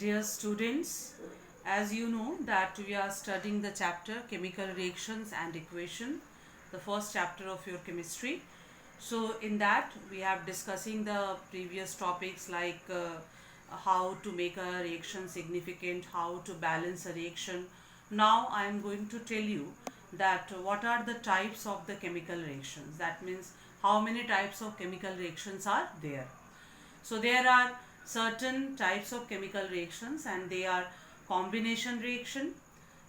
Dear students, as you know that we are studying the chapter Chemical Reactions and Equation, the first chapter of your chemistry. So in that we have discussing the previous topics like how to make a reaction significant, how to balance a reaction. Now I am going to tell you that what are the types of the chemical reactions. That means how many types of chemical reactions are there. So there are certain types of chemical reactions and they are combination reaction,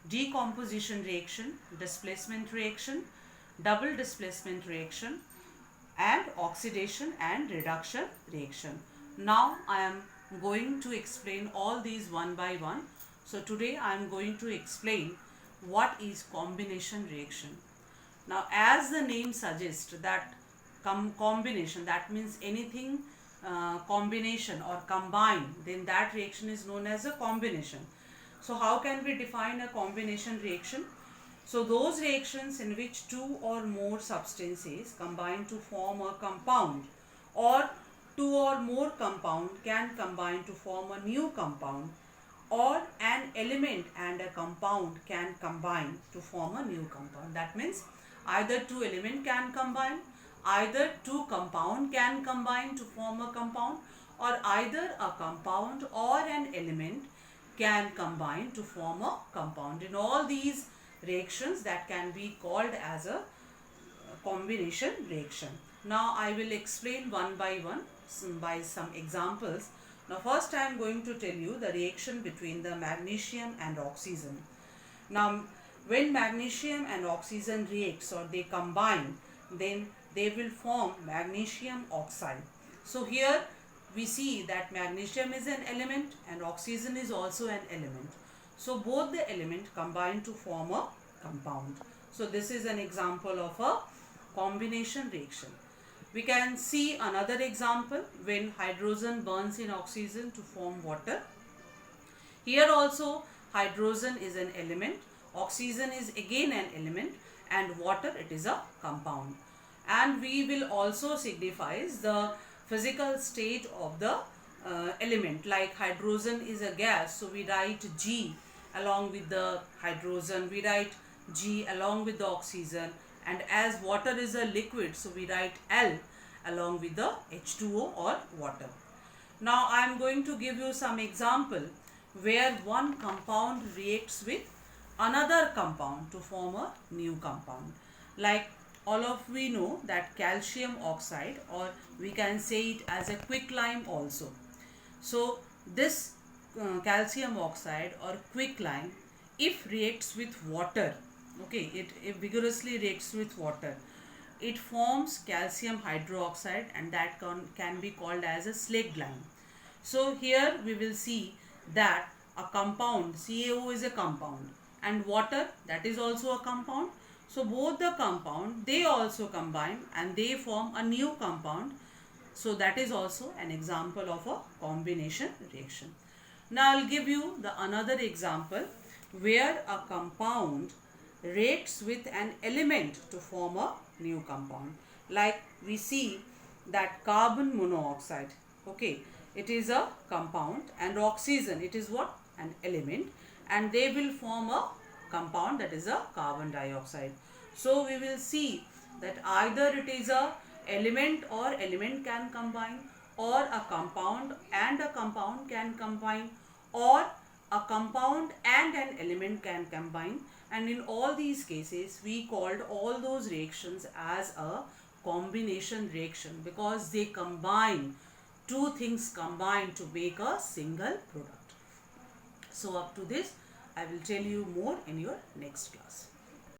decomposition reaction, displacement reaction, double displacement reaction and oxidation and reduction reaction. Now I am going to explain all these one by one. So today I am going to explain what is combination reaction. Now as the name suggests that combination, that means anything combination or combine, then that reaction is known as a combination. So how can we define a combination reaction? So those reactions in which two or more substances combine to form a compound, or two or more compound can combine to form a new compound, or an element and a compound can combine to form a new compound. That means either two element can combine, either two compound can combine to form a compound, or either a compound or an element can combine to form a compound. In all these reactions, that can be called as a combination reaction. Now I will explain one by one by some examples. Now first I am going to tell you the reaction between the magnesium and oxygen. Now when magnesium and oxygen reacts or they combine, then they will form magnesium oxide. So here we see that magnesium is an element and oxygen is also an element. So both the elements combine to form a compound. So this is an example of a combination reaction. We can see another example when hydrogen burns in oxygen to form water. Here also hydrogen is an element, oxygen is again an element, and water, it is a compound. And we will also signifies the physical state of the element. Like hydrogen is a gas, so we write G along with the hydrogen, we write G along with the oxygen, and as water is a liquid, so we write L along with the H2O or water. Now I am going to give you some example where one compound reacts with another compound to form a new compound. Like all of we know that calcium oxide, or we can say it as a quicklime also. So this calcium oxide or quicklime, if reacts with water, okay, it vigorously reacts with water, it forms calcium hydroxide, and that can be called as a slag lime. So here we will see that a compound, CaO is a compound, and water, that is also a compound. So both the compound, they also combine and they form a new compound. So that is also an example of a combination reaction. Now I will give you the another example where a compound reacts with an element to form a new compound. Like we see that carbon monoxide, okay, it is a compound, and oxygen, it is what? An element, and they will form a compound, that is a carbon dioxide. So we will see that either it is a element or element can combine, or a compound and a compound can combine, or a compound and an element can combine, and in all these cases we called all those reactions as a combination reaction because they combine, two things combine to make a single product. So up to this I will tell you more in your next class.